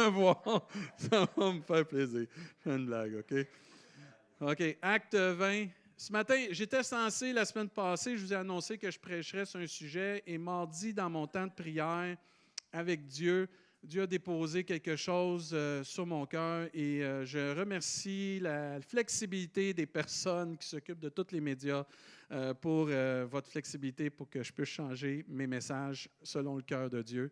voir. Ça va me faire plaisir. Je fais une blague, OK? OK, Acte 20. Ce matin, j'étais censé, la semaine passée, je vous ai annoncé que je prêcherais sur un sujet et mardi, dans mon temps de prière avec Dieu, Dieu a déposé quelque chose sur mon cœur et je remercie la flexibilité des personnes qui s'occupent de tous les médias pour votre flexibilité pour que je puisse changer mes messages selon le cœur de Dieu.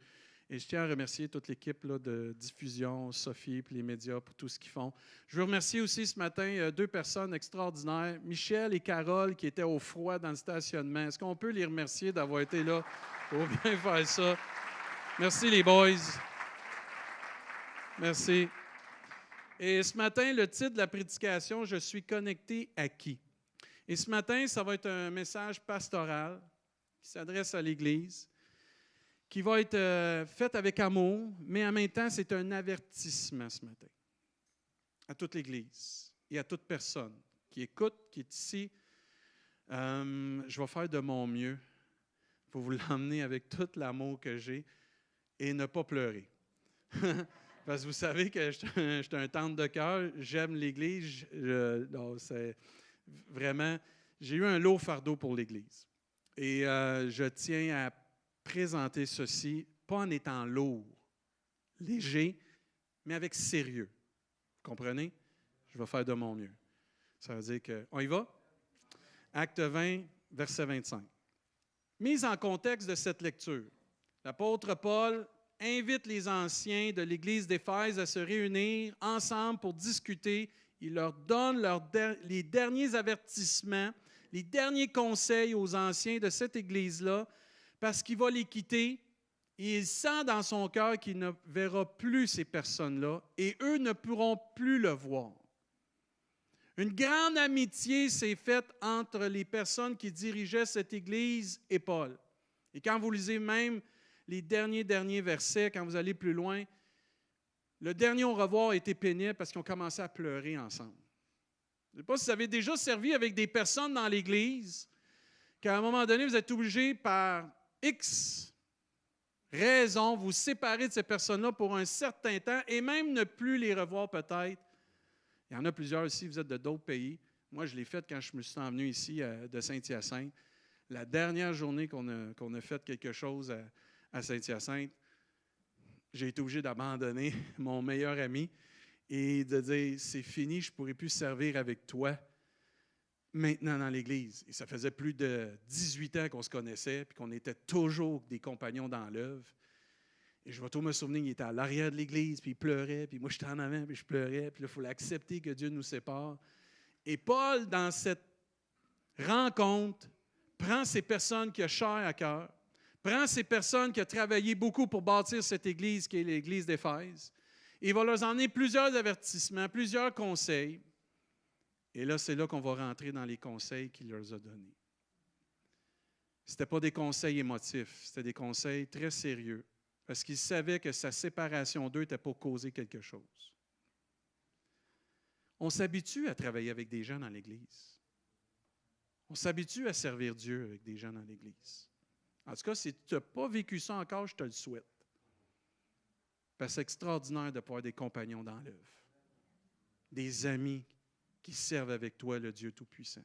Et je tiens à remercier toute l'équipe là, de diffusion, Sophie et les médias pour tout ce qu'ils font. Je veux remercier aussi ce matin deux personnes extraordinaires, Michel et Carole, qui étaient au froid dans le stationnement. Est-ce qu'on peut les remercier d'avoir été là pour bien faire ça? Merci les boys. Merci. Et ce matin, le titre de la prédication, Je suis connecté à qui? Et ce matin, ça va être un message pastoral qui s'adresse à l'Église, qui va être fait avec amour, mais en même temps, c'est un avertissement ce matin à toute l'Église et à toute personne qui écoute, qui est ici. Je vais faire de mon mieux pour vous l'emmener avec tout l'amour que j'ai et ne pas pleurer. Parce que vous savez que je suis un tendre de cœur, j'aime l'Église. C'est vraiment, j'ai eu un lourd fardeau pour l'Église. Et je tiens à présenter ceci, pas en étant lourd, léger, mais avec sérieux. Vous comprenez? Je vais faire de mon mieux. Ça veut dire que... On y va? Acte 20, verset 25. Mise en contexte de cette lecture, l'apôtre Paul invite les anciens de l'Église d'Éphèse à se réunir ensemble pour discuter. Il leur donne les derniers avertissements, les derniers conseils aux anciens de cette Église-là, parce qu'il va les quitter et il sent dans son cœur qu'il ne verra plus ces personnes-là et eux ne pourront plus le voir. Une grande amitié s'est faite entre les personnes qui dirigeaient cette Église et Paul. Et quand vous lisez même les derniers versets, quand vous allez plus loin, le dernier au revoir a été pénible parce qu'ils ont commencé à pleurer ensemble. Je ne sais pas si vous avez déjà servi avec des personnes dans l'Église, qu'à un moment donné, vous êtes obligé par X raisons vous séparer de ces personnes-là pour un certain temps et même ne plus les revoir peut-être. Il y en a plusieurs ici, vous êtes de d'autres pays. Moi, je l'ai fait quand je me suis envenu ici de Saint-Hyacinthe. La dernière journée qu'on a fait quelque chose à Saint-Hyacinthe, j'ai été obligé d'abandonner mon meilleur ami et de dire, c'est fini, je ne pourrai plus servir avec toi maintenant dans l'Église. Et ça faisait plus de 18 ans qu'on se connaissait puis qu'on était toujours des compagnons dans l'œuvre. Et je vais toujours me souvenir, il était à l'arrière de l'Église, puis il pleurait, puis moi j'étais en avant, puis je pleurais, puis là, il faut l'accepter que Dieu nous sépare. Et Paul, dans cette rencontre, prend ces personnes qui ont chair à cœur, prend ces personnes qui ont travaillé beaucoup pour bâtir cette Église qui est l'Église d'Éphèse, et il va leur emmener plusieurs avertissements, plusieurs conseils. Et là, c'est là qu'on va rentrer dans les conseils qu'il leur a donnés. Ce n'était pas des conseils émotifs, c'était des conseils très sérieux. Parce qu'il savait que sa séparation d'eux était pour causer quelque chose. On s'habitue à travailler avec des gens dans l'Église. On s'habitue à servir Dieu avec des gens dans l'Église. En tout cas, si tu n'as pas vécu ça encore, je te le souhaite. Parce que c'est extraordinaire de pouvoir avoir des compagnons dans l'œuvre. Des amis qui servent avec toi, le Dieu Tout-Puissant.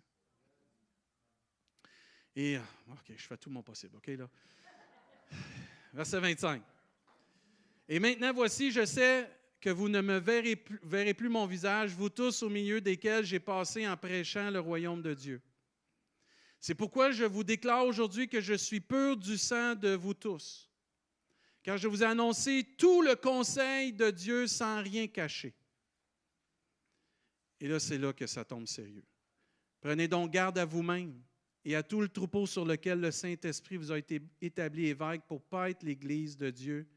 Et, OK, je fais tout mon possible, OK, là? Verset 25. Et maintenant, voici, je sais que vous ne me verrez plus mon visage, vous tous au milieu desquels j'ai passé en prêchant le royaume de Dieu. C'est pourquoi je vous déclare aujourd'hui que je suis pur du sang de vous tous, car je vous ai annoncé tout le conseil de Dieu sans rien cacher. Et là, c'est là que ça tombe sérieux. Prenez donc garde à vous-même et à tout le troupeau sur lequel le Saint-Esprit vous a été établi évêque pour ne pas être l'Église de Dieu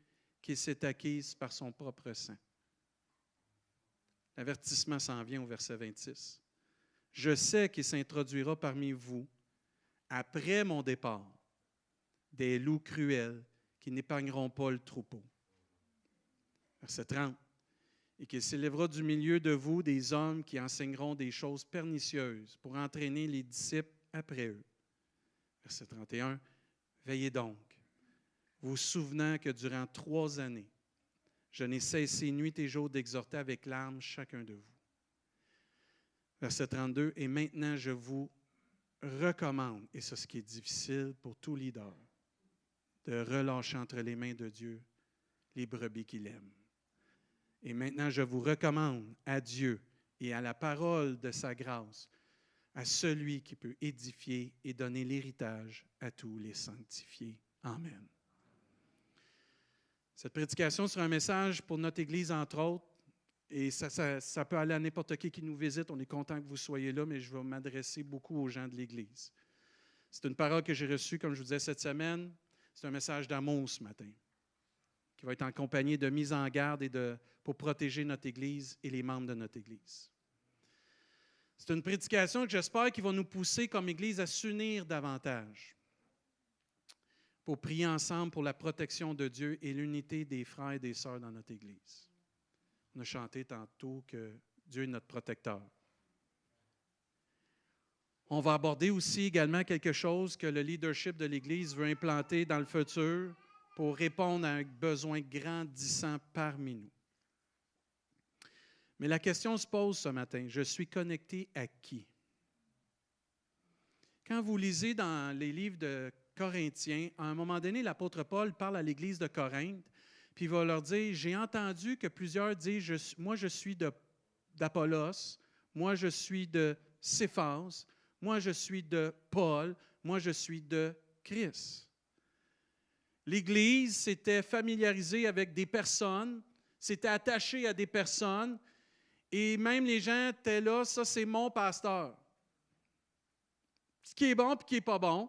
qui s'est acquise par son propre sang. L'avertissement s'en vient au verset 26. Je sais qu'il s'introduira parmi vous, après mon départ, des loups cruels qui n'épargneront pas le troupeau. Verset 30. Et qu'il s'élèvera du milieu de vous des hommes qui enseigneront des choses pernicieuses pour entraîner les disciples après eux. Verset 31. Veillez donc, vous souvenant que durant 3 années, Je n'ai cessé nuit et jour d'exhorter avec larmes chacun de vous. Verset 32, et maintenant je vous recommande, et c'est ce qui est difficile pour tout leader, de relâcher entre les mains de Dieu les brebis qu'il aime. Et maintenant je vous recommande à Dieu et à la parole de sa grâce, à celui qui peut édifier et donner l'héritage à tous les sanctifiés. Amen. Cette prédication sera un message pour notre Église, entre autres, et ça peut aller à n'importe qui nous visite. On est content que vous soyez là, mais je vais m'adresser beaucoup aux gens de l'Église. C'est une parole que j'ai reçue, comme je vous disais, cette semaine. C'est un message d'amour ce matin, qui va être en compagnie de mise en garde pour protéger notre Église et les membres de notre Église. C'est une prédication que j'espère qui va nous pousser comme Église à s'unir davantage pour prier ensemble pour la protection de Dieu et l'unité des frères et des sœurs dans notre Église. On a chanté tantôt que Dieu est notre protecteur. On va aborder aussi également quelque chose que le leadership de l'Église veut implanter dans le futur pour répondre à un besoin grandissant parmi nous. Mais la question se pose ce matin, je suis connecté à qui? Quand vous lisez dans les livres de Corinthiens, à un moment donné, l'apôtre Paul parle à l'Église de Corinthe, puis il va leur dire, j'ai entendu que plusieurs disent, moi je suis d'Apollos, moi je suis de Céphas, moi je suis de Paul, moi je suis de Christ. L'Église s'était familiarisée avec des personnes, s'était attachée à des personnes, et même les gens étaient là, ça c'est mon pasteur. Ce qui est bon et ce qui n'est pas bon.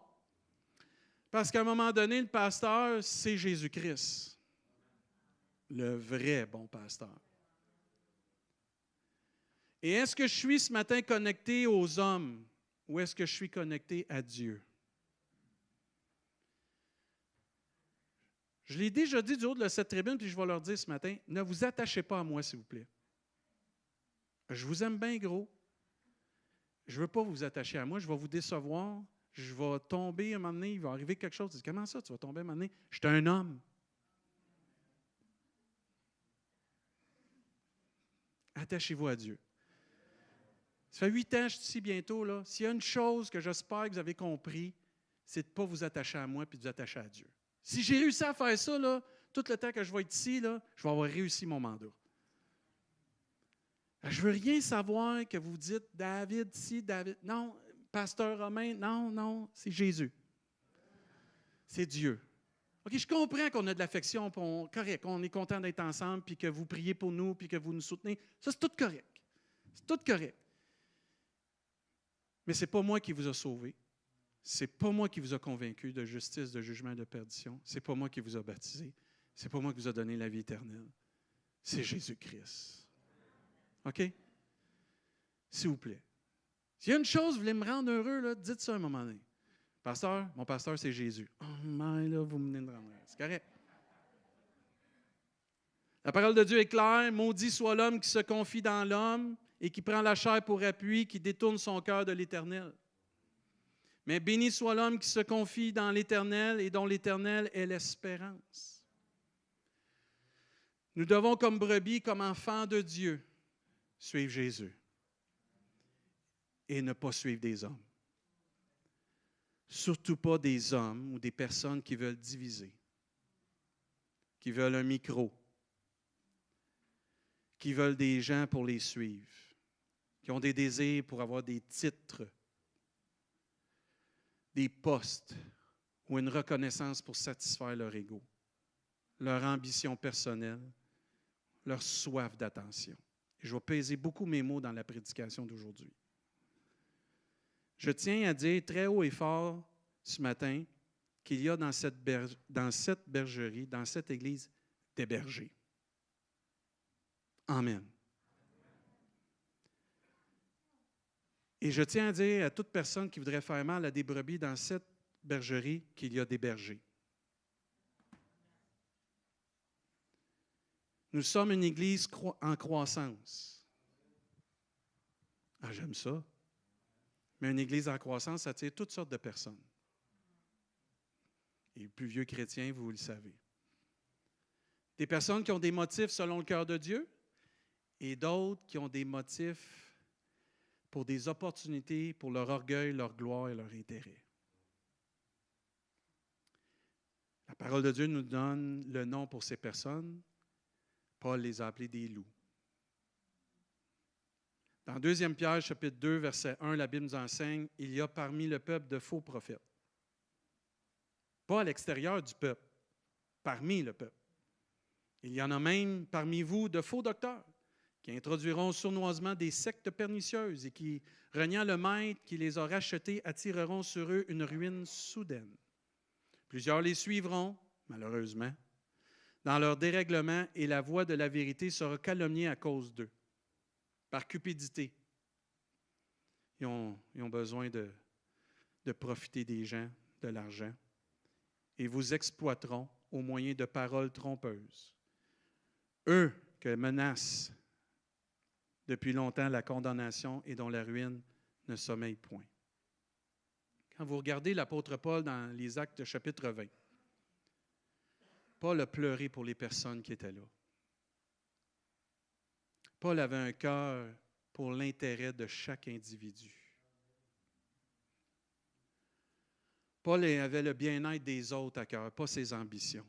Parce qu'à un moment donné, le pasteur, c'est Jésus-Christ. Le vrai bon pasteur. Et est-ce que je suis ce matin connecté aux hommes ou est-ce que je suis connecté à Dieu? Je l'ai déjà dit du haut de cette tribune, puis je vais leur dire ce matin, ne vous attachez pas à moi, s'il vous plaît. Je vous aime bien gros. Je ne veux pas vous attacher à moi, je vais vous décevoir. Je vais tomber un moment donné, il va arriver quelque chose. Comment ça, tu vas tomber un moment donné? Je suis un homme. Attachez-vous à Dieu. Ça fait 8 ans que je suis ici bientôt. Là. S'il y a une chose que j'espère que vous avez compris, c'est de ne pas vous attacher à moi et de vous attacher à Dieu. Si j'ai réussi à faire ça, là, tout le temps que je vais être ici, là, je vais avoir réussi mon mandat. Je ne veux rien savoir que vous dites David, si, David. Non, pasteur Romain, non, c'est Jésus. C'est Dieu. OK, je comprends qu'on a de l'affection, correct, on est content d'être ensemble, puis que vous priez pour nous, puis que vous nous soutenez. Ça, c'est tout correct. C'est tout correct. Mais ce n'est pas moi qui vous a sauvé. Ce n'est pas moi qui vous a convaincu de justice, de jugement et de perdition. Ce n'est pas moi qui vous a baptisé. Ce n'est pas moi qui vous a donné la vie éternelle. C'est Jésus-Christ. OK? S'il vous plaît. S'il y a une chose, vous voulez me rendre heureux, là, dites ça à un moment donné. Pasteur, mon pasteur, c'est Jésus. Oh, mais là, vous venez de rendre heureux. C'est correct. La parole de Dieu est claire. Maudit soit l'homme qui se confie dans l'homme et qui prend la chair pour appui, qui détourne son cœur de l'Éternel. Mais béni soit l'homme qui se confie dans l'Éternel et dont l'Éternel est l'espérance. Nous devons, comme brebis, comme enfants de Dieu, suivre Jésus et ne pas suivre des hommes. Surtout pas des hommes ou des personnes qui veulent diviser, qui veulent un micro, qui veulent des gens pour les suivre, qui ont des désirs pour avoir des titres, des postes ou une reconnaissance pour satisfaire leur ego, leur ambition personnelle, leur soif d'attention. Et je vais peser beaucoup mes mots dans la prédication d'aujourd'hui. Je tiens à dire très haut et fort ce matin qu'il y a dans cette bergerie, dans cette église, des bergers. Amen. Et je tiens à dire à toute personne qui voudrait faire mal à des brebis dans cette bergerie qu'il y a des bergers. Nous sommes une église en croissance. Ah, j'aime ça. Mais une église en croissance, ça attire toutes sortes de personnes. Et les plus vieux chrétiens, vous le savez. Des personnes qui ont des motifs selon le cœur de Dieu et d'autres qui ont des motifs pour des opportunités, pour leur orgueil, leur gloire et leur intérêt. La parole de Dieu nous donne le nom pour ces personnes. Paul les a appelés des loups. Dans 2 Pierre, chapitre 2, verset 1, la Bible nous enseigne, « Il y a parmi le peuple de faux prophètes. » Pas à l'extérieur du peuple, parmi le peuple. Il y en a même parmi vous de faux docteurs qui introduiront sournoisement des sectes pernicieuses et qui, reniant le maître qui les a rachetés, attireront sur eux une ruine soudaine. Plusieurs les suivront, malheureusement, dans leur dérèglement et la voie de la vérité sera calomniée à cause d'eux, par cupidité. Ils ont besoin de profiter des gens, de l'argent, et vous exploiteront au moyen de paroles trompeuses. Eux que menace depuis longtemps la condamnation et dont la ruine ne sommeille point. Quand vous regardez l'apôtre Paul dans les Actes chapitre 20, Paul a pleuré pour les personnes qui étaient là. Paul avait un cœur pour l'intérêt de chaque individu. Paul avait le bien-être des autres à cœur, pas ses ambitions.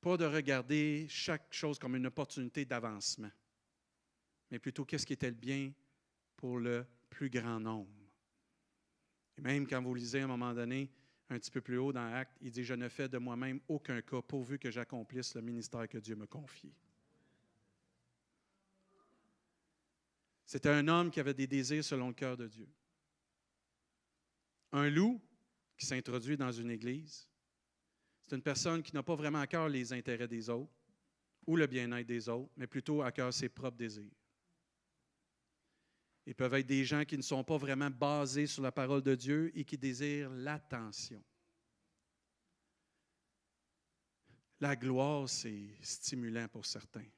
Pas de regarder chaque chose comme une opportunité d'avancement, mais plutôt qu'est-ce qui était le bien pour le plus grand nombre. Et même quand vous lisez à un moment donné, un petit peu plus haut dans Actes, il dit « Je ne fais de moi-même aucun cas pourvu que j'accomplisse le ministère que Dieu me confie. » C'était un homme qui avait des désirs selon le cœur de Dieu. Un loup qui s'introduit dans une église, c'est une personne qui n'a pas vraiment à cœur les intérêts des autres ou le bien-être des autres, mais plutôt à cœur ses propres désirs. Ils peuvent être des gens qui ne sont pas vraiment basés sur la parole de Dieu et qui désirent l'attention. La gloire, c'est stimulant pour certains.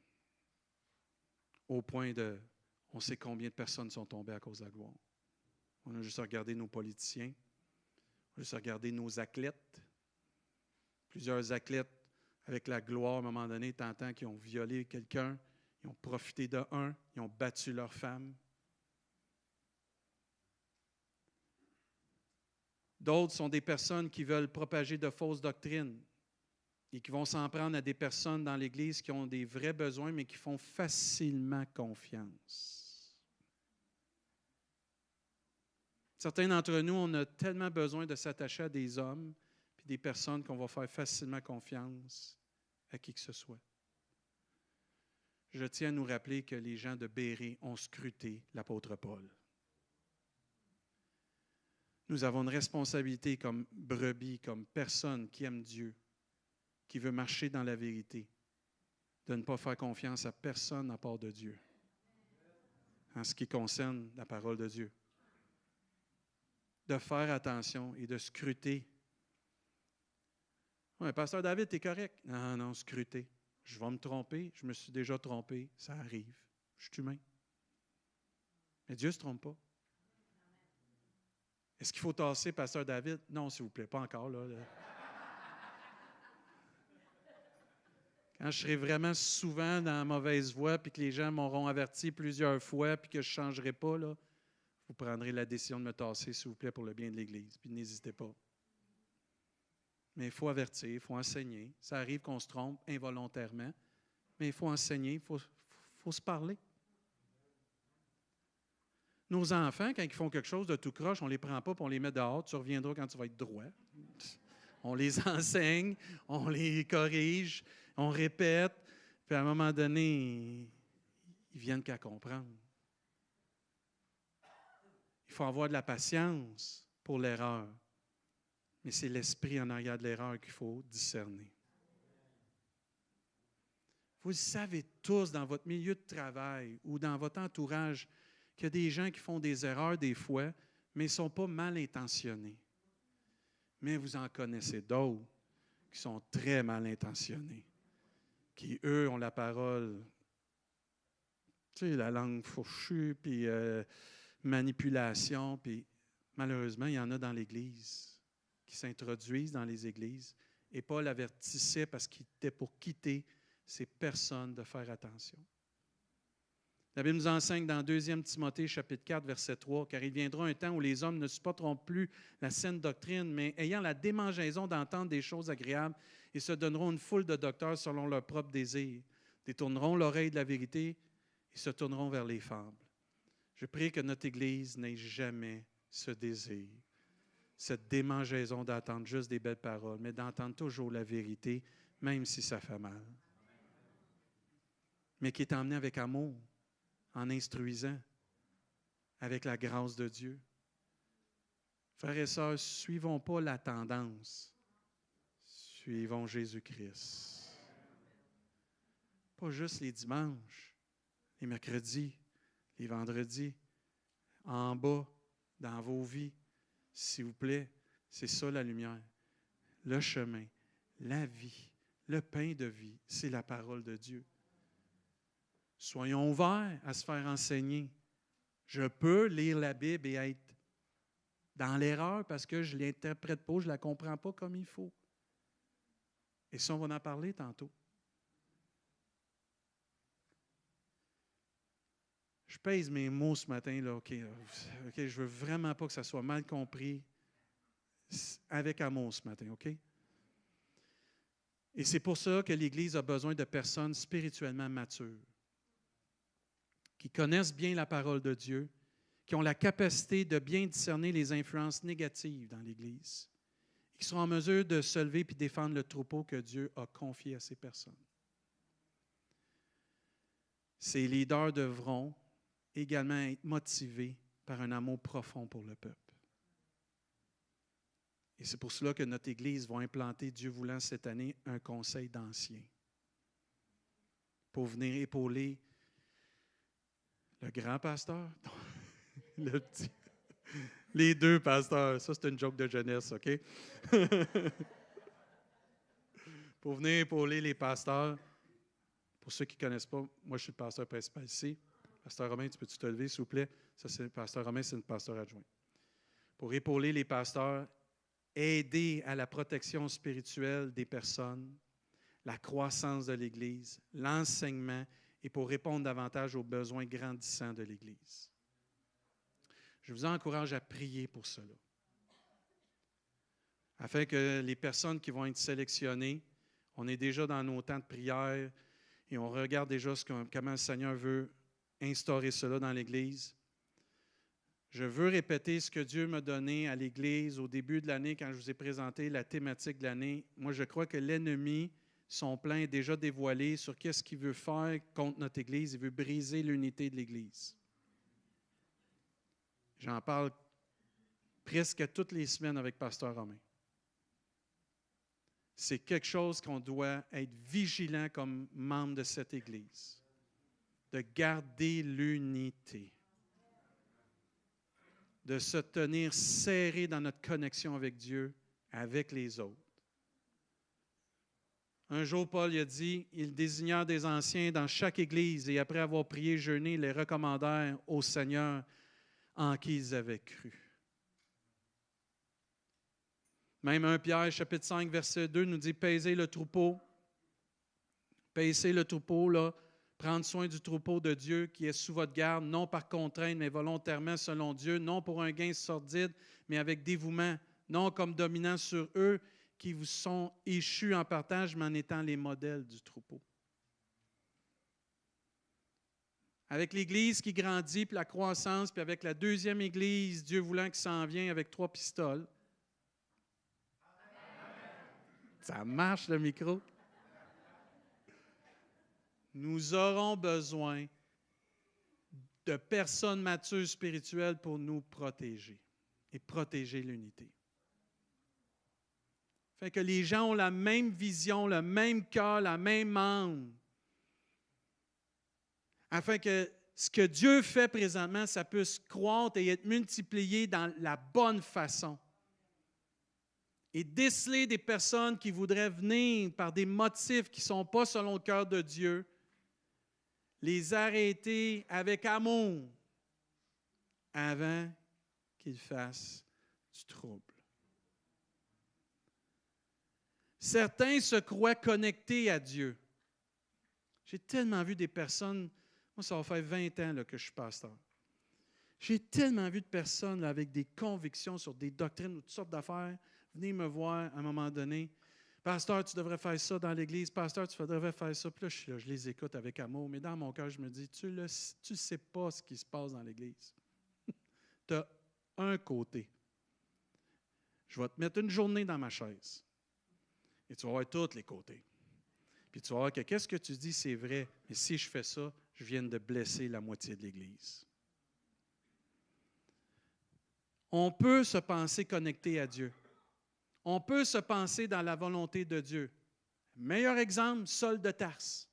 Au point de, on sait combien de personnes sont tombées à cause de la gloire. On a juste regardé nos politiciens, on a juste regardé nos athlètes. Plusieurs athlètes avec la gloire, à un moment donné, tentant qu'ils ont violé quelqu'un, ils ont profité d'un, ils ont battu leur femme. D'autres sont des personnes qui veulent propager de fausses doctrines et qui vont s'en prendre à des personnes dans l'Église qui ont des vrais besoins, mais qui font facilement confiance. Certains d'entre nous, on a tellement besoin de s'attacher à des hommes et des personnes qu'on va faire facilement confiance à qui que ce soit. Je tiens à nous rappeler que les gens de Bérée ont scruté l'apôtre Paul. Nous avons une responsabilité comme brebis, comme personne qui aime Dieu, qui veut marcher dans la vérité, de ne pas faire confiance à personne à part de Dieu, en ce qui concerne la parole de Dieu. De faire attention et de scruter. Oui, Pasteur David, tu es correct. Non, scruter. Je vais me tromper, je me suis déjà trompé, ça arrive. Je suis humain. Mais Dieu ne se trompe pas. Est-ce qu'il faut tasser Pasteur David? Non, s'il vous plaît, pas encore. Là. Quand je serai vraiment souvent dans la mauvaise voie, puis que les gens m'auront averti plusieurs fois, puis que je ne changerai pas, là, vous prendrez la décision de me tasser, s'il vous plaît, pour le bien de l'Église. Puis n'hésitez pas. Mais il faut avertir, il faut enseigner. Ça arrive qu'on se trompe involontairement, mais il faut enseigner, il faut se parler. Nos enfants, quand ils font quelque chose de tout croche, on ne les prend pas et on les met dehors. Tu reviendras quand tu vas être droit. On les enseigne, on les corrige, on répète. Puis à un moment donné, ils viennent qu'à comprendre. Il faut avoir de la patience pour l'erreur. Mais c'est l'esprit en arrière de l'erreur qu'il faut discerner. Vous le savez tous dans votre milieu de travail ou dans votre entourage qu'il y a des gens qui font des erreurs des fois, mais ils ne sont pas mal intentionnés. Mais vous en connaissez d'autres qui sont très mal intentionnés, qui, eux, ont la parole, tu sais, la langue fourchue, puis manipulation, puis malheureusement, il y en a dans l'Église qui s'introduisent dans les églises Et Paul avertissait, parce qu'il était pour quitter ces personnes, de faire attention. La Bible nous enseigne dans 2 Timothée, chapitre 4, verset 3, « Car il viendra un temps où les hommes ne supporteront plus la saine doctrine, mais ayant la démangeaison d'entendre des choses agréables, ils se donneront une foule de docteurs selon leur propre désir, détourneront l'oreille de la vérité et se tourneront vers les fables. » Je prie que notre Église n'ait jamais ce désir, cette démangeaison d'entendre juste des belles paroles, mais d'entendre toujours la vérité, même si ça fait mal. Mais qui est emmené avec amour, en instruisant, avec la grâce de Dieu. Frères et sœurs, suivons pas la tendance, suivons Jésus-Christ. Pas juste les dimanches, les mercredis, les vendredis, en bas, dans vos vies. S'il vous plaît, c'est ça la lumière. Le chemin, la vie, le pain de vie, c'est la parole de Dieu. Soyons ouverts à se faire enseigner. Je peux lire la Bible et être dans l'erreur parce que je ne l'interprète pas, je ne la comprends pas comme il faut. Et ça, on va en parler tantôt. Je pèse mes mots ce matin, là, OK, je ne veux vraiment pas que ça soit mal compris avec amour ce matin, OK? Et c'est pour ça que l'Église a besoin de personnes spirituellement matures, qui connaissent bien la parole de Dieu, qui ont la capacité de bien discerner les influences négatives dans l'Église, et qui sont en mesure de se lever et défendre le troupeau que Dieu a confié à ces personnes. Ces leaders devront également être motivés par un amour profond pour le peuple. Et c'est pour cela que notre Église va implanter, Dieu voulant, cette année, un conseil d'anciens pour venir épauler le grand pasteur, le petit, les 2 pasteurs. Ça, c'est une joke de jeunesse, OK? Pour venir épauler les pasteurs. Pour ceux qui ne connaissent pas, moi, je suis le pasteur principal ici. Pasteur Romain, tu peux-tu te lever, s'il vous plaît? Ça, c'est le pasteur Romain, c'est le pasteur adjoint. Pour épauler les pasteurs, aider à la protection spirituelle des personnes, la croissance de l'Église, l'enseignement, et pour répondre davantage aux besoins grandissants de l'Église. Je vous encourage à prier pour cela, afin que les personnes qui vont être sélectionnées, on est déjà dans nos temps de prière et on regarde déjà comment le Seigneur veut instaurer cela dans l'Église. Je veux répéter ce que Dieu m'a donné à l'Église au début de l'année quand je vous ai présenté la thématique de l'année. Moi, je crois que l'ennemi, son plan est déjà dévoilé sur qu'est-ce qu'il veut faire contre notre Église. Il veut briser l'unité de l'Église. J'en parle presque toutes les semaines avec Pasteur Romain. C'est quelque chose qu'on doit être vigilant comme membre de cette Église, de garder l'unité, de se tenir serré dans notre connexion avec Dieu, avec les autres. Un jour, Paul a dit, ils désignèrent des anciens dans chaque Église et après avoir prié, jeûné, les recommandèrent au Seigneur en qui ils avaient cru. Même 1 Pierre, chapitre 5, verset 2, nous dit, paisez le troupeau. Paisez le troupeau, là, prendre soin du troupeau de Dieu qui est sous votre garde, non par contrainte, mais volontairement selon Dieu, non pour un gain sordide, mais avec dévouement, non comme dominant sur eux qui vous sont échus en partage, mais en étant les modèles du troupeau. Avec l'Église qui grandit, puis la croissance, puis avec la 2e Église, Dieu voulant, qui s'en vient avec 3 pistoles. Ça marche, le micro. Nous aurons besoin de personnes matures spirituelles pour nous protéger et protéger l'unité. Fait que les gens ont la même vision, le même cœur, la même âme. Afin que ce que Dieu fait présentement, ça puisse croître et être multiplié dans la bonne façon. Et déceler des personnes qui voudraient venir par des motifs qui ne sont pas selon le cœur de Dieu, les arrêter avec amour avant qu'ils fassent du trouble. Certains se croient connectés à Dieu. J'ai tellement vu des personnes, moi ça va faire 20 ans là, que je suis pasteur. J'ai tellement vu de personnes là, avec des convictions sur des doctrines ou toutes sortes d'affaires, venir me voir à un moment donné. Pasteur, tu devrais faire ça dans l'Église. Pasteur, tu devrais faire ça. Puis là, je les écoute avec amour. Mais dans mon cœur, je me dis, tu ne sais pas ce qui se passe dans l'Église. Tu as un côté. Je vais te mettre une journée dans ma chaise. Et tu vas voir tous les côtés. Puis tu vas voir que qu'est-ce que tu dis, c'est vrai. Mais si je fais ça, je viens de blesser la moitié de l'Église. On peut se penser connecté à Dieu. On peut se penser dans la volonté de Dieu. Meilleur exemple, Saul de Tarse,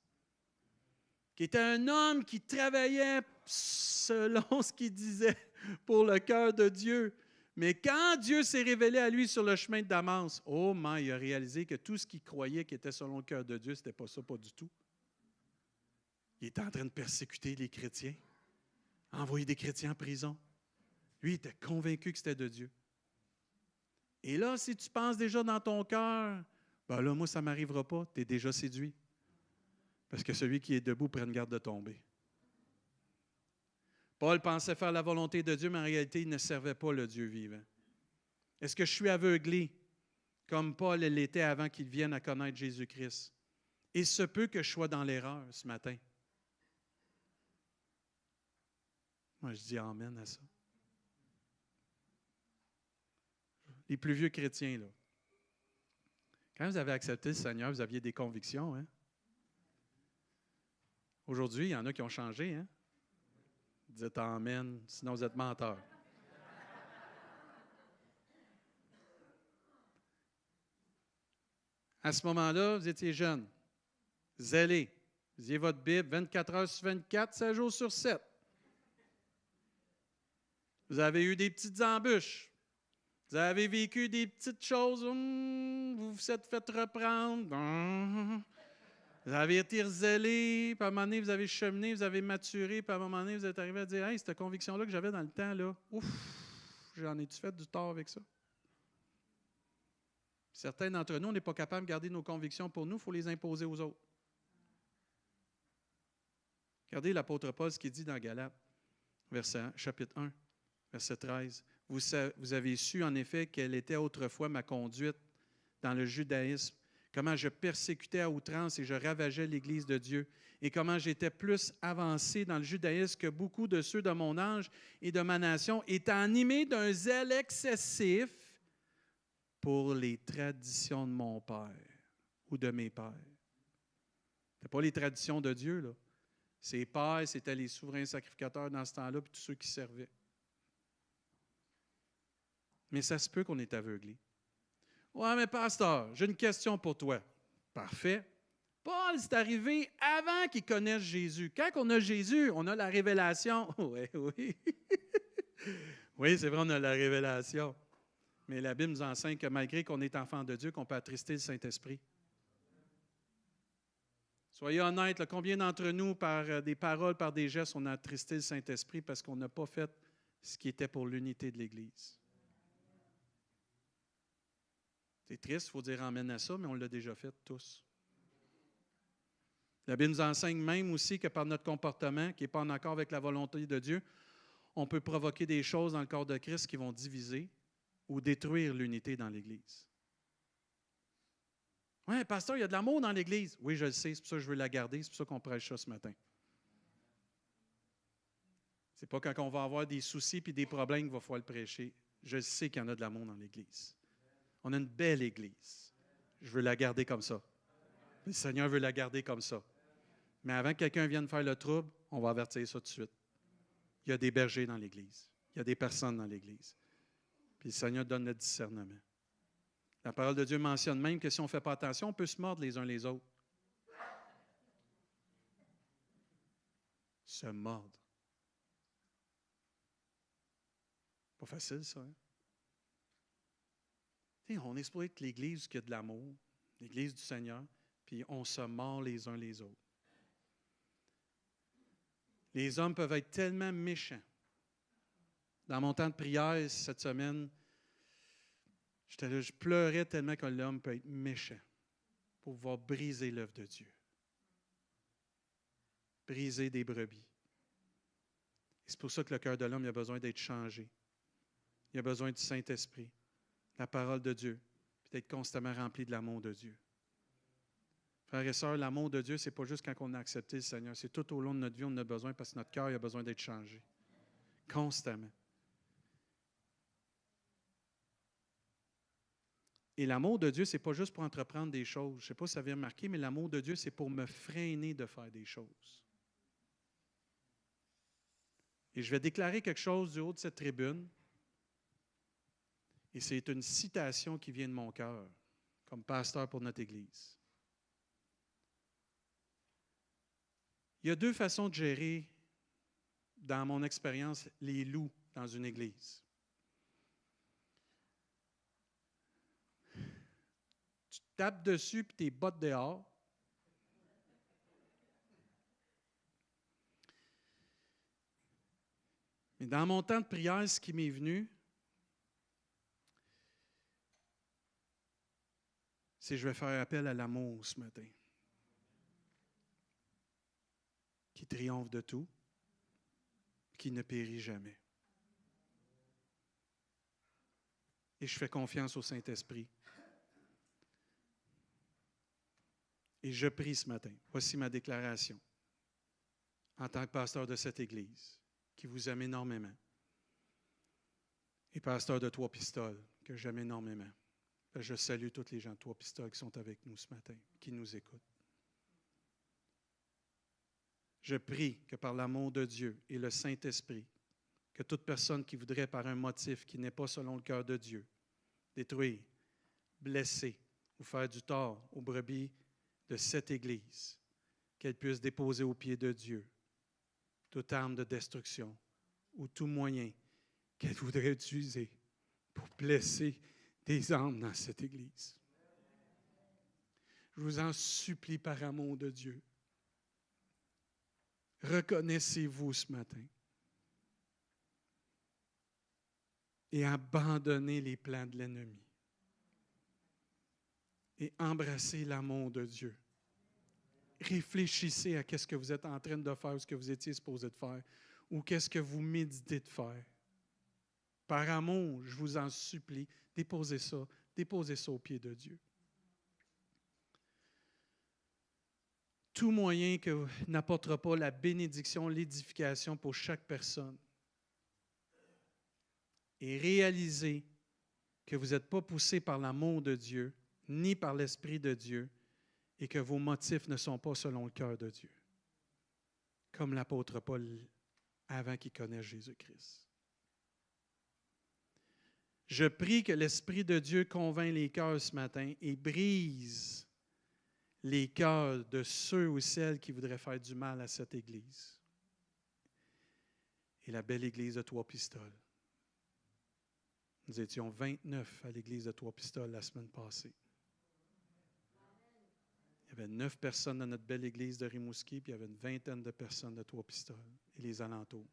qui était un homme qui travaillait selon ce qu'il disait pour le cœur de Dieu. Mais quand Dieu s'est révélé à lui sur le chemin de Damas, il a réalisé que tout ce qu'il croyait qui était selon le cœur de Dieu, ce n'était pas ça, pas du tout. Il était en train de persécuter les chrétiens, envoyer des chrétiens en prison. Lui, il était convaincu que c'était de Dieu. Et là, si tu penses déjà dans ton cœur, ben là, moi, ça ne m'arrivera pas, tu es déjà séduit. Parce que celui qui est debout prenne garde de tomber. Paul pensait faire la volonté de Dieu, mais en réalité, il ne servait pas le Dieu vivant. Est-ce que je suis aveuglé, comme Paul l'était avant qu'il vienne à connaître Jésus-Christ? Il se peut que je sois dans l'erreur ce matin. Moi, je dis amen à ça. Les plus vieux chrétiens, là. Quand vous avez accepté le Seigneur, vous aviez des convictions, hein? Aujourd'hui, il y en a qui ont changé, hein? Dites amen, sinon vous êtes menteurs. À ce moment-là, vous étiez jeune, zélé. Vous aviez votre Bible 24 heures sur 24, 7 jours sur 7. Vous avez eu des petites embûches. Vous avez vécu des petites choses, vous vous êtes fait reprendre. Vous avez été zélé, puis à un moment donné, vous avez cheminé, vous avez maturé, puis à un moment donné, vous êtes arrivé à dire « Hey, cette conviction-là que j'avais dans le temps, là, ouf, j'en ai-tu fait du tort avec ça? » Certains d'entre nous, on n'est pas capable de garder nos convictions pour nous, il faut les imposer aux autres. Regardez l'apôtre Paul, ce qu'il dit dans Galates, chapitre 1, verset 13. Vous avez su en effet quelle était autrefois ma conduite dans le judaïsme, comment je persécutais à outrance et je ravageais l'Église de Dieu, et comment j'étais plus avancé dans le judaïsme que beaucoup de ceux de mon âge et de ma nation, étant animé d'un zèle excessif pour les traditions de mon père ou de mes pères. Ce n'était pas les traditions de Dieu, là. Ses pères, c'était les souverains sacrificateurs dans ce temps-là, puis tous ceux qui servaient. Mais ça se peut qu'on est aveuglé. Ouais, mais pasteur, j'ai une question pour toi. Parfait. Paul, c'est arrivé avant qu'il connaisse Jésus. Quand on a Jésus, on a la révélation. Oui, oui. Oui, c'est vrai, on a la révélation. Mais la Bible nous enseigne que malgré qu'on est enfant de Dieu, qu'on peut attrister le Saint-Esprit. Soyez honnêtes, là, combien d'entre nous, par des paroles, par des gestes, on a attristé le Saint-Esprit parce qu'on n'a pas fait ce qui était pour l'unité de l'Église? C'est triste, il faut dire amen à ça, mais on l'a déjà fait tous. La Bible nous enseigne même aussi que par notre comportement, qui n'est pas en accord avec la volonté de Dieu, on peut provoquer des choses dans le corps de Christ qui vont diviser ou détruire l'unité dans l'Église. Oui, pasteur, il y a de l'amour dans l'Église. Oui, je le sais, c'est pour ça que je veux la garder, c'est pour ça qu'on prêche ça ce matin. Ce n'est pas quand on va avoir des soucis et des problèmes qu'il va falloir le prêcher. Je sais qu'il y en a de l'amour dans l'Église. On a une belle Église. Je veux la garder comme ça. Le Seigneur veut la garder comme ça. Mais avant que quelqu'un vienne faire le trouble, on va avertir ça tout de suite. Il y a des bergers dans l'Église. Il y a des personnes dans l'Église. Puis le Seigneur donne le discernement. La parole de Dieu mentionne même que si on ne fait pas attention, on peut se mordre les uns les autres. Se mordre. Pas facile, ça, hein? On est supposé être l'Église qui a de l'amour, l'Église du Seigneur, puis on se mord les uns les autres. Les hommes peuvent être tellement méchants. Dans mon temps de prière cette semaine, je pleurais tellement que l'homme peut être méchant. pour pouvoir briser l'œuvre de Dieu. Briser des brebis. Et c'est pour ça que le cœur de l'homme a besoin d'être changé. Il a besoin du Saint-Esprit, la parole de Dieu, puis d'être constamment rempli de l'amour de Dieu. Frères et sœurs, l'amour de Dieu, ce n'est pas juste quand on a accepté le Seigneur. C'est tout au long de notre vie, on en a besoin parce que notre cœur a besoin d'être changé. Constamment. Et l'amour de Dieu, ce n'est pas juste pour entreprendre des choses. Je ne sais pas si vous avez remarqué, mais l'amour de Dieu, c'est pour me freiner de faire des choses. Et je vais déclarer quelque chose du haut de cette tribune. Et c'est une citation qui vient de mon cœur, comme pasteur pour notre Église. Il y a deux façons de gérer, dans mon expérience, les loups dans une Église. Tu tapes dessus puis tes bottes dehors. Mais dans mon temps de prière, ce qui m'est venu, c'est que je vais faire appel à l'amour ce matin, qui triomphe de tout, qui ne périt jamais. Et je fais confiance au Saint-Esprit. Et je prie ce matin. Voici ma déclaration en tant que pasteur de cette Église, qui vous aime énormément, et pasteur de Trois-Pistoles, que j'aime énormément. Je salue tous les gens de Trois-Pistoles qui sont avec nous ce matin, qui nous écoutent. Je prie que par l'amour de Dieu et le Saint-Esprit, que toute personne qui voudrait par un motif qui n'est pas selon le cœur de Dieu, détruire, blesser ou faire du tort aux brebis de cette Église, qu'elle puisse déposer aux pieds de Dieu toute arme de destruction ou tout moyen qu'elle voudrait utiliser pour blesser des âmes dans cette Église. Je vous en supplie par amour de Dieu. Reconnaissez-vous ce matin et abandonnez les plans de l'ennemi et embrassez l'amour de Dieu. Réfléchissez à ce que vous êtes en train de faire ou ce que vous étiez supposé de faire ou qu'est-ce que vous méditez de faire. Par amour, je vous en supplie, déposez ça au pied de Dieu. Tout moyen que n'apportera pas la bénédiction, l'édification pour chaque personne. Et réalisez que vous n'êtes pas poussé par l'amour de Dieu, ni par l'Esprit de Dieu, et que vos motifs ne sont pas selon le cœur de Dieu. Comme l'apôtre Paul avant qu'il connaisse Jésus-Christ. Je prie que l'Esprit de Dieu convainc les cœurs ce matin et brise les cœurs de ceux ou celles qui voudraient faire du mal à cette Église. Et la belle Église de Trois-Pistoles. Nous étions 29 à l'Église de Trois-Pistoles la semaine passée. Il y avait 9 personnes dans notre belle Église de Rimouski, puis il y avait une vingtaine de personnes de Trois-Pistoles et les alentours.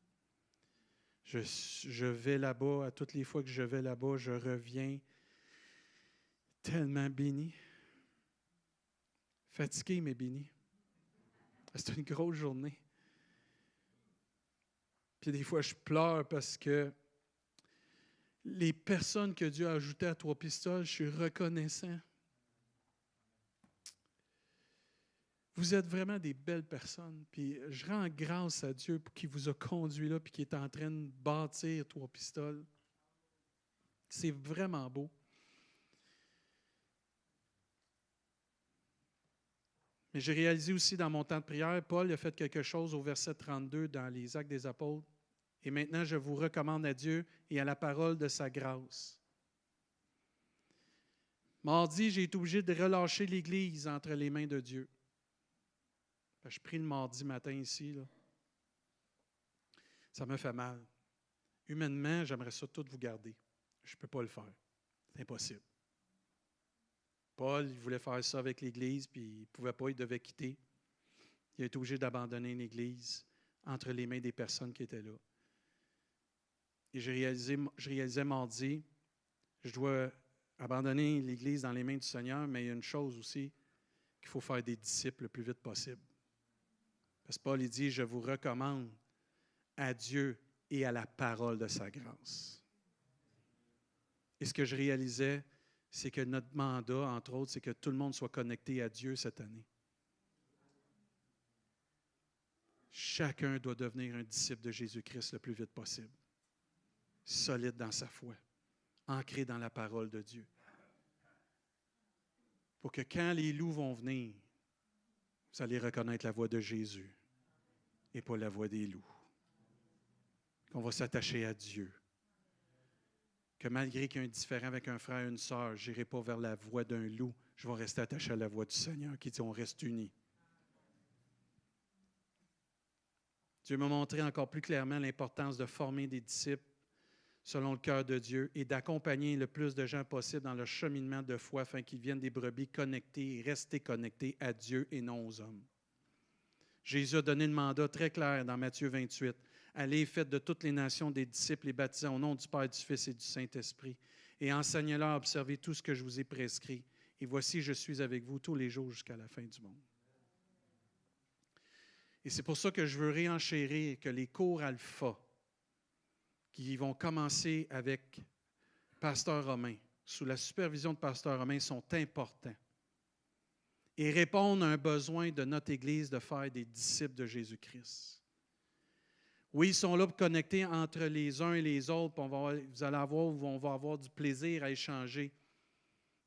Je vais là-bas, à toutes les fois que je vais là-bas, je reviens tellement béni. Fatigué, mais béni. C'est une grosse journée. Puis des fois, je pleure parce que les personnes que Dieu a ajoutées à Trois-Pistoles, je suis reconnaissant. Vous êtes vraiment des belles personnes. Puis je rends grâce à Dieu qui vous a conduit là puis qui est en train de bâtir Trois-Pistoles. C'est vraiment beau. Mais j'ai réalisé aussi dans mon temps de prière, Paul a fait quelque chose au verset 32 dans les Actes des Apôtres. Et maintenant, je vous recommande à Dieu et à la parole de sa grâce. Mardi, j'ai été obligé de relâcher l'Église entre les mains de Dieu. Je prie le mardi matin ici. Là. Ça me fait mal. Humainement, j'aimerais ça tout vous garder. Je ne peux pas le faire. C'est impossible. Paul, il voulait faire ça avec l'Église, puis il ne pouvait pas, il devait quitter. Il a été obligé d'abandonner l'Église entre les mains des personnes qui étaient là. Et je réalisais mardi, je dois abandonner l'Église dans les mains du Seigneur, mais il y a une chose aussi, qu'il faut faire des disciples le plus vite possible. Parce que Paul, il dit, je vous recommande à Dieu et à la parole de sa grâce. Et ce que je réalisais, c'est que notre mandat, entre autres, c'est que tout le monde soit connecté à Dieu cette année. Chacun doit devenir un disciple de Jésus-Christ le plus vite possible. Solide dans sa foi, ancré dans la parole de Dieu. Pour que quand les loups vont venir, vous allez reconnaître la voix de Jésus et pas la voix des loups. Qu'on va s'attacher à Dieu. Que malgré qu'il y ait un différend avec un frère et une sœur, je n'irai pas vers la voix d'un loup, je vais rester attaché à la voix du Seigneur qui dit on reste unis. Dieu m'a montré encore plus clairement l'importance de former des disciples selon le cœur de Dieu et d'accompagner le plus de gens possible dans leur cheminement de foi afin qu'ils viennent des brebis connectés et rester connectés à Dieu et non aux hommes. Jésus a donné le mandat très clair dans Matthieu 28. Allez et faites de toutes les nations des disciples et baptisant au nom du Père, du Fils et du Saint-Esprit et enseignez-leur à observer tout ce que je vous ai prescrit. Et voici, je suis avec vous tous les jours jusqu'à la fin du monde. Et c'est pour ça que je veux réenchérir que les cours alpha qui vont commencer avec Pasteur Romain, sous la supervision de Pasteur Romain, sont importants et répondent à un besoin de notre Église de faire des disciples de Jésus-Christ. Oui, ils sont là pour connecter entre les uns et les autres, puis vous allez avoir, on va avoir du plaisir à échanger,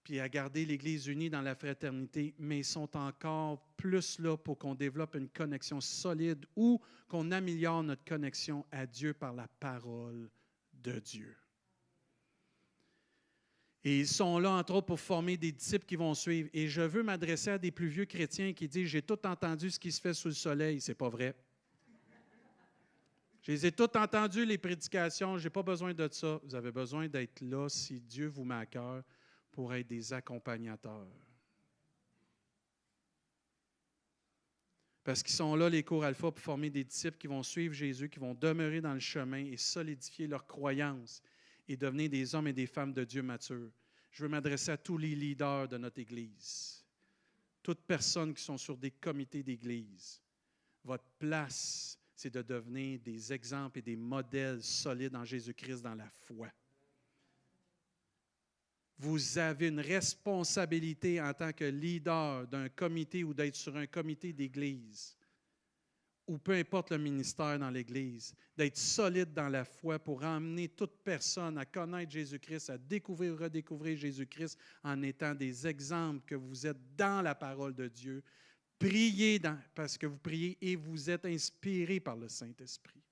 puis à garder l'Église unie dans la fraternité, mais ils sont encore plus là pour qu'on développe une connexion solide ou qu'on améliore notre connexion à Dieu par la parole de Dieu. Et ils sont là, entre autres, pour former des disciples qui vont suivre. Et je veux m'adresser à des plus vieux chrétiens qui disent « J'ai tout entendu ce qui se fait sous le soleil. » Ce n'est pas vrai. Je les ai toutes entendues, les prédications. Je n'ai pas besoin de ça. Vous avez besoin d'être là, si Dieu vous met à cœur, pour être des accompagnateurs. Parce qu'ils sont là, les cours alpha, pour former des disciples qui vont suivre Jésus, qui vont demeurer dans le chemin et solidifier leur croyance et devenir des hommes et des femmes de Dieu matures. Je veux m'adresser à tous les leaders de notre Église, toutes personnes qui sont sur des comités d'Église. Votre place, c'est de devenir des exemples et des modèles solides en Jésus-Christ dans la foi. Vous avez une responsabilité en tant que leader d'un comité ou d'être sur un comité d'Église, ou peu importe le ministère dans l'Église, d'être solide dans la foi pour emmener toute personne à connaître Jésus-Christ, à découvrir, redécouvrir Jésus-Christ en étant des exemples que vous êtes dans la parole de Dieu. Priez parce que vous priez et vous êtes inspirés par le Saint-Esprit.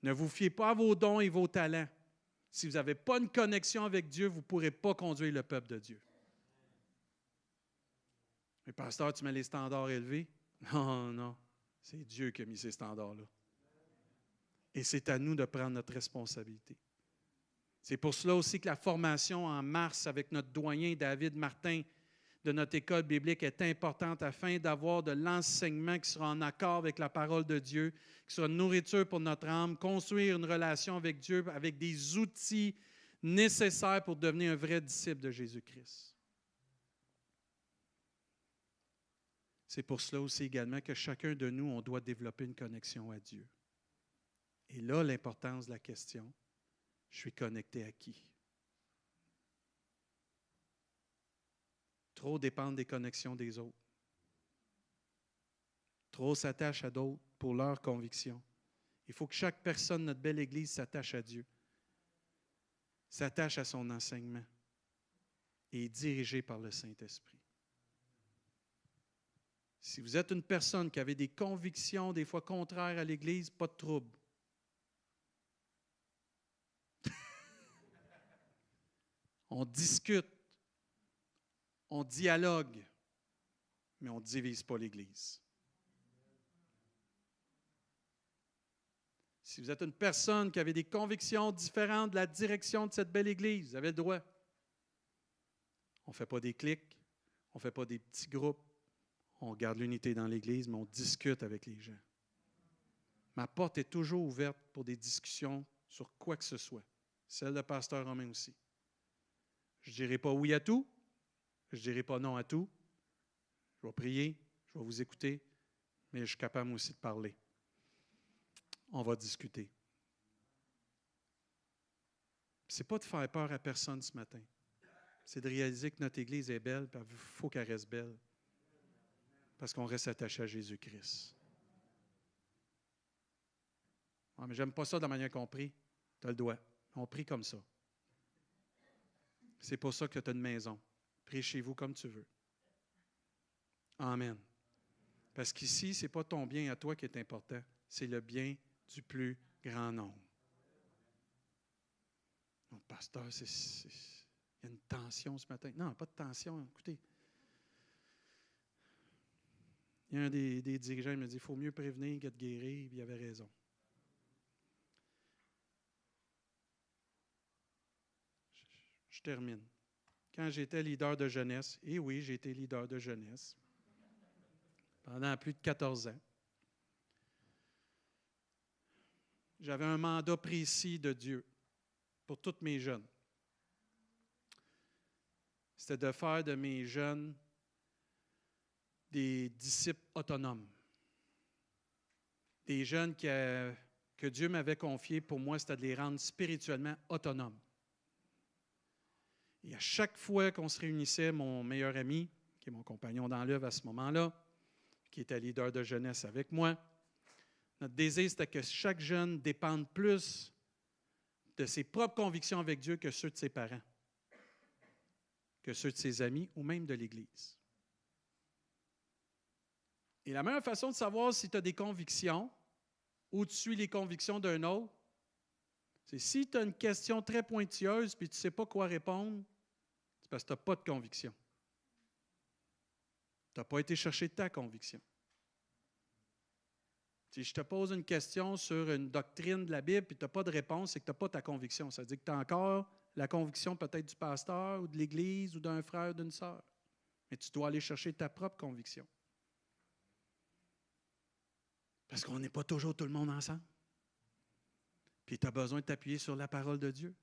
Ne vous fiez pas à vos dons et vos talents. Si vous n'avez pas une connexion avec Dieu, vous ne pourrez pas conduire le peuple de Dieu. Mais pasteur, tu mets les standards élevés? Non, non. C'est Dieu qui a mis ces standards-là. Et c'est à nous de prendre notre responsabilité. C'est pour cela aussi que la formation en mars avec notre doyen David Martin de notre école biblique est importante afin d'avoir de l'enseignement qui sera en accord avec la parole de Dieu, qui sera une nourriture pour notre âme, construire une relation avec Dieu avec des outils nécessaires pour devenir un vrai disciple de Jésus-Christ. C'est pour cela aussi également que chacun de nous, on doit développer une connexion à Dieu. Et là, l'importance de la question, je suis connecté à qui? Trop dépendent des connexions des autres. Trop s'attachent à d'autres pour leurs convictions. Il faut que chaque personne de notre belle Église s'attache à Dieu, s'attache à son enseignement et est dirigée par le Saint-Esprit. Si vous êtes une personne qui avait des convictions des fois contraires à l'Église, pas de trouble. On discute, on dialogue, mais on ne divise pas l'Église. Si vous êtes une personne qui avait des convictions différentes de la direction de cette belle Église, vous avez le droit. On ne fait pas des clics, on ne fait pas des petits groupes, on garde l'unité dans l'Église, mais on discute avec les gens. Ma porte est toujours ouverte pour des discussions sur quoi que ce soit. Celle de Pasteur Romain aussi. Je ne dirai pas oui à tout, je ne dirai pas non à tout, Je vais prier, je vais vous écouter, mais je suis capable aussi de parler. On va discuter. Ce n'est pas de faire peur à personne ce matin. C'est de réaliser que notre Église est belle, puis il faut qu'elle reste belle. Parce qu'on reste attaché à Jésus-Christ. Ah, mais j'aime pas ça de la manière qu'on prie. Tu as le droit. On prie comme ça. C'est pour ça que tu as une maison. Prie chez vous comme tu veux. Amen. Parce qu'ici, ce n'est pas ton bien à toi qui est important, c'est le bien du plus grand nombre. Donc, pasteur, il y a une tension ce matin. Non, pas de tension. Écoutez, il y a un des dirigeants qui me dit, il faut mieux prévenir que de guérir, puis il avait raison. Je termine. Quand j'étais leader de jeunesse, et oui, j'ai été leader de jeunesse pendant plus de 14 ans, j'avais un mandat précis de Dieu pour tous mes jeunes. C'était de faire de mes jeunes des disciples autonomes. Des jeunes que Dieu m'avait confiés, pour moi, c'était de les rendre spirituellement autonomes. Et à chaque fois qu'on se réunissait, mon meilleur ami, qui est mon compagnon dans l'œuvre à ce moment-là, qui était leader de jeunesse avec moi, notre désir, c'était que chaque jeune dépende plus de ses propres convictions avec Dieu que ceux de ses parents, que ceux de ses amis ou même de l'Église. Et la meilleure façon de savoir si tu as des convictions ou tu suis les convictions d'un autre, c'est si tu as une question très pointilleuse et tu ne sais pas quoi répondre, c'est parce que tu n'as pas de conviction. Tu n'as pas été chercher ta conviction. Si je te pose une question sur une doctrine de la Bible et tu n'as pas de réponse, c'est que tu n'as pas ta conviction. Ça veut dire que tu as encore la conviction peut-être du pasteur ou de l'Église ou d'un frère ou d'une sœur. Mais tu dois aller chercher ta propre conviction. Parce qu'on n'est pas toujours tout le monde ensemble. Puis tu as besoin de t'appuyer sur la parole de Dieu.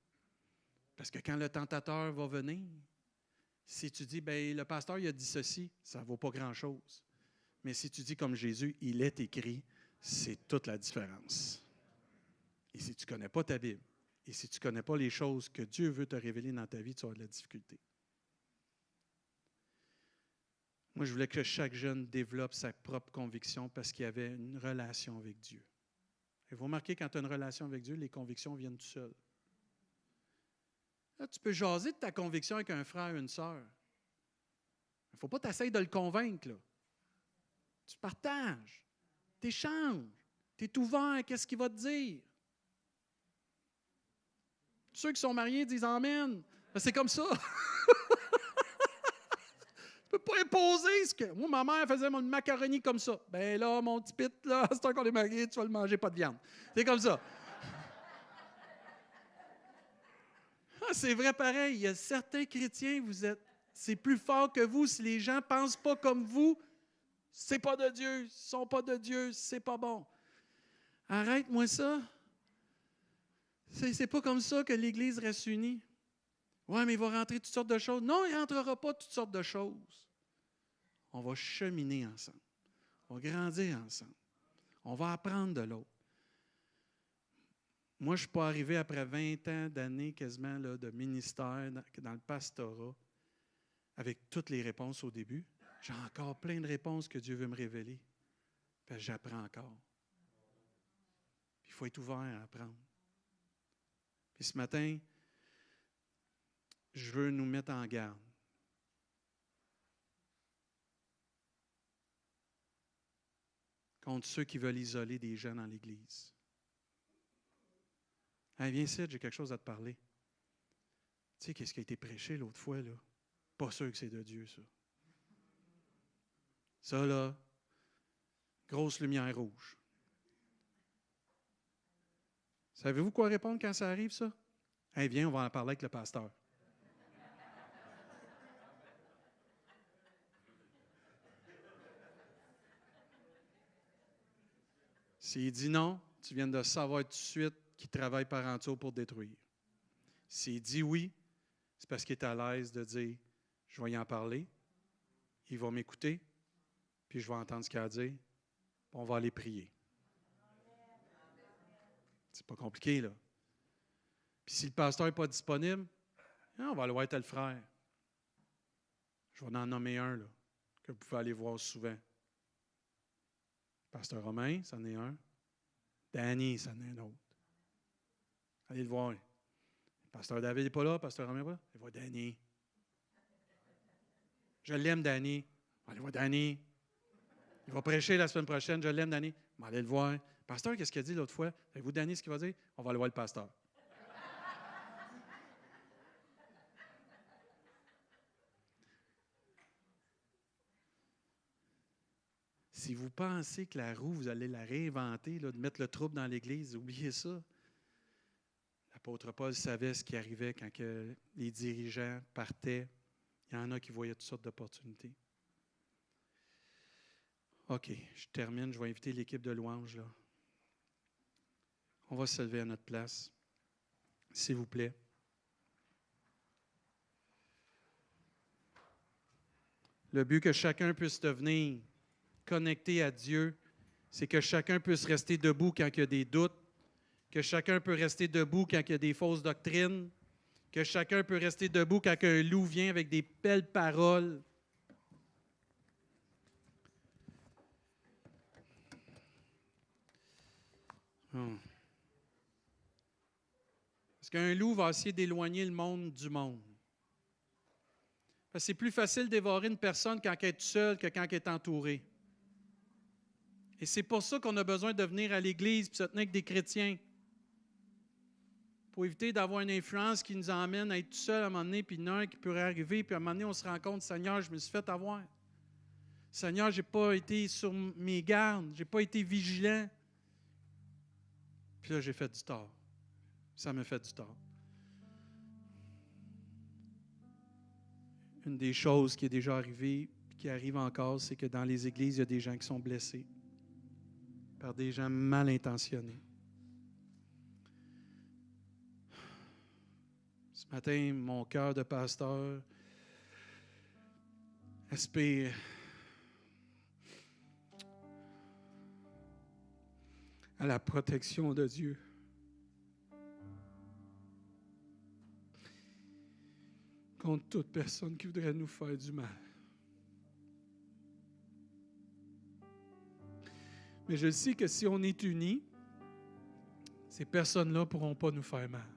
Parce que quand le tentateur va venir, si tu dis, bien, le pasteur il a dit ceci, ça ne vaut pas grand-chose. Mais si tu dis comme Jésus, il est écrit, c'est toute la différence. Et si tu ne connais pas ta Bible, et si tu ne connais pas les choses que Dieu veut te révéler dans ta vie, tu auras de la difficulté. Moi, je voulais que chaque jeune développe sa propre conviction parce qu'il y avait une relation avec Dieu. Et vous remarquez, quand tu as une relation avec Dieu, les convictions viennent tout seules. Là, tu peux jaser de ta conviction avec un frère ou une sœur. Il ne faut pas t'essayer de le convaincre, là. Tu partages, tu échanges, tu es ouvert à ce qu'il va te dire. Ceux qui sont mariés disent Amen. C'est comme ça. Tu ne peux pas imposer ce que. Moi, ma mère faisait une macaroni comme ça. Ben là, mon petit pit, là, c'est temps qu'on est marié, tu vas le manger, pas de viande. C'est comme ça. Ah, c'est vrai pareil. Il y a certains chrétiens, c'est plus fort que vous. Si les gens ne pensent pas comme vous, c'est pas de Dieu. Ils ne sont pas de Dieu, c'est pas bon. Arrête-moi ça. C'est pas comme ça que l'Église reste unie. Oui, mais il va rentrer toutes sortes de choses. Non, il ne rentrera pas toutes sortes de choses. On va cheminer ensemble. On va grandir ensemble. On va apprendre de l'autre. Moi, je ne suis pas arrivé après 20 ans d'années quasiment là, de ministère dans le pastorat avec toutes les réponses au début. J'ai encore plein de réponses que Dieu veut me révéler. Parce que j'apprends encore. Il faut être ouvert à apprendre. Puis ce matin, je veux nous mettre en garde. Contre ceux qui veulent isoler des gens dans l'Église. Hey, viens ici, j'ai quelque chose à te parler. Tu sais, qu'est-ce qui a été prêché l'autre fois, là? Pas sûr que c'est de Dieu, ça. Ça, là, grosse lumière rouge. Savez-vous quoi répondre quand ça arrive, ça? Hey, viens, on va en parler avec le pasteur. S'il dit non, tu viens de savoir tout de suite qu'il travaille par en dessous pour détruire. S'il dit oui, c'est parce qu'il est à l'aise de dire « Je vais y en parler, il va m'écouter, puis je vais entendre ce qu'il a à dire, puis on va aller prier. C'est pas compliqué, là. Puis si le pasteur n'est pas disponible, on va aller voir tel frère. Je vais en nommer un, là, que vous pouvez aller voir souvent. Pasteur Romain, c'en est un. Danny, c'en est un autre. Allez le voir. Pasteur David n'est pas là, Pasteur Romain n'est pas là. Allez voir Danny. Je l'aime, Danny. Allez voir Danny. Il va prêcher la semaine prochaine. Je l'aime, Danny. Allez le voir. Pasteur, qu'est-ce qu'il a dit l'autre fois? Avez-vous Danny ce qu'il va dire? On va aller voir le pasteur. Si vous pensez que la roue, vous allez la réinventer, là, de mettre le trouble dans l'Église, oubliez ça. L'apôtre Paul savait ce qui arrivait quand que les dirigeants partaient. Il y en a qui voyaient toutes sortes d'opportunités. OK, je termine. Je vais inviter l'équipe de louange, là. On va se lever à notre place, s'il vous plaît. Le but que chacun puisse devenir connecté à Dieu, c'est que chacun puisse rester debout quand il y a des doutes, que chacun peut rester debout quand il y a des fausses doctrines, que chacun peut rester debout quand un loup vient avec des belles paroles. Parce qu'un loup va essayer d'éloigner le monde du monde. Parce que c'est plus facile de dévorer une personne quand elle est seule que quand elle est entourée. Et c'est pour ça qu'on a besoin de venir à l'Église et se tenir avec des chrétiens. Pour éviter d'avoir une influence qui nous emmène à être tout seul à un moment donné, puis il y en a un qui pourrait arriver, puis à un moment donné, on se rend compte, Seigneur, je me suis fait avoir. Seigneur, je n'ai pas été sur mes gardes, je n'ai pas été vigilant. Puis là, j'ai fait du tort. Ça m'a fait du tort. Une des choses qui est déjà arrivée, qui arrive encore, c'est que dans les églises, il y a des gens qui sont blessés par des gens mal intentionnés. Ce matin, mon cœur de pasteur aspire à la protection de Dieu. Contre toute personne qui voudrait nous faire du mal. Mais je sais que si on est unis, ces personnes-là ne pourront pas nous faire mal.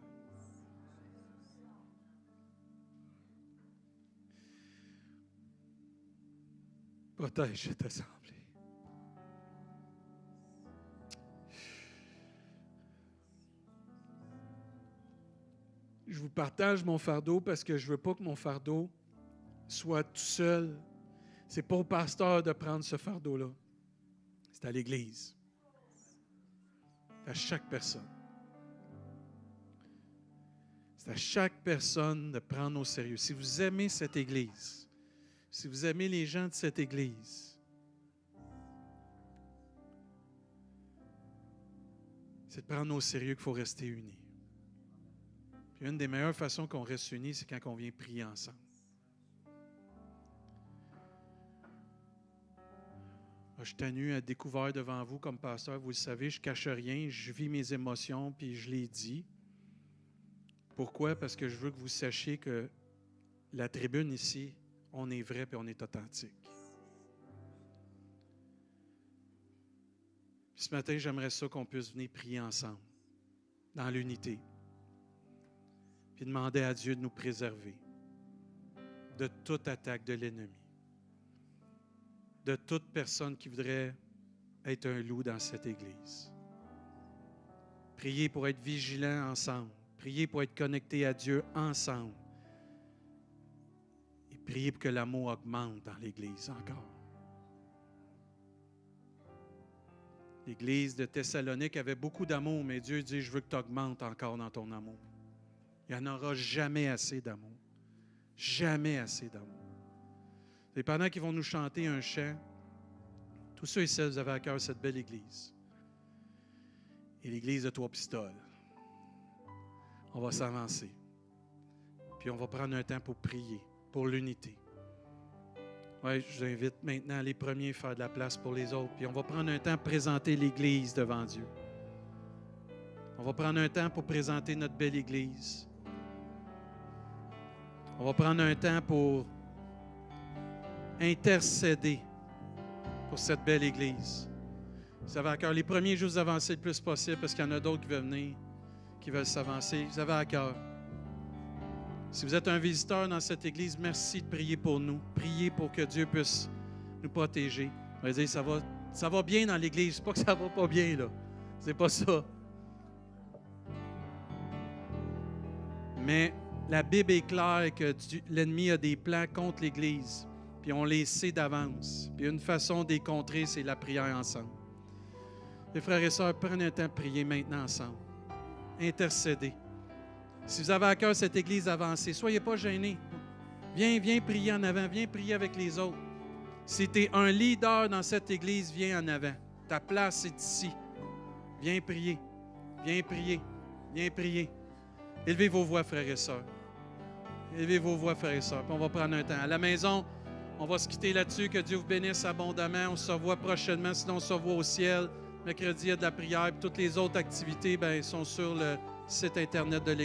Protège cette assemblée. Je vous partage mon fardeau parce que je ne veux pas que mon fardeau soit tout seul. Ce n'est pas au pasteur de prendre ce fardeau-là. C'est à l'Église. C'est à chaque personne. C'est à chaque personne de prendre au sérieux. Si vous aimez cette Église, si vous aimez les gens de cette Église, c'est de prendre au sérieux qu'il faut rester unis. Puis une des meilleures façons qu'on reste unis, c'est quand on vient prier ensemble. Je suis tenu à découvert devant vous comme pasteur, vous le savez, je ne cache rien, je vis mes émotions, puis je les dis. Pourquoi? Parce que je veux que vous sachiez que la tribune ici, on est vrai et on est authentique. Puis ce matin, j'aimerais ça qu'on puisse venir prier ensemble, dans l'unité, puis demander à Dieu de nous préserver de toute attaque de l'ennemi, de toute personne qui voudrait être un loup dans cette Église. Priez pour être vigilants ensemble. Priez pour être connectés à Dieu ensemble. Et priez pour que l'amour augmente dans l'Église encore. L'Église de Thessalonique avait beaucoup d'amour, mais Dieu dit, je veux que tu augmentes encore dans ton amour. Il n'y en aura jamais assez d'amour. Jamais assez d'amour. Et pendant qu'ils vont nous chanter un chant, tous ceux et celles, vous avez à cœur cette belle Église. Et l'Église de Trois-Pistoles. On va s'avancer. Puis on va prendre un temps pour prier, pour l'unité. Oui, je vous invite maintenant les premiers à faire de la place pour les autres. Puis on va prendre un temps pour présenter l'Église devant Dieu. On va prendre un temps pour présenter notre belle Église. On va prendre un temps pour intercéder pour cette belle Église. Vous avez à cœur, les premiers, je vous avancer le plus possible parce qu'il y en a d'autres qui veulent venir, qui veulent s'avancer. Vous avez à cœur. Si vous êtes un visiteur dans cette Église, merci de prier pour nous. Priez pour que Dieu puisse nous protéger. On va dire, ça va bien dans l'Église. C'est pas que ça va pas bien, là. C'est pas ça. Mais la Bible est claire que l'ennemi a des plans contre l'Église. Puis on les sait d'avance. Puis une façon de les contrer, c'est la prière ensemble. Les frères et sœurs, prenez un temps de prier maintenant ensemble. Intercédez. Si vous avez à cœur cette Église avancée, soyez pas gênés. Viens prier en avant, viens prier avec les autres. Si tu es un leader dans cette Église, viens en avant. Ta place est ici. Viens prier. Viens prier. Viens prier. Élevez vos voix, frères et sœurs. Élevez vos voix, frères et sœurs. Puis on va prendre un temps. À la maison, on va se quitter là-dessus. Que Dieu vous bénisse abondamment. On se revoit prochainement. Sinon, on se revoit au ciel. Mercredi, il y a de la prière. Puis toutes les autres activités sont sur le site Internet de l'Église.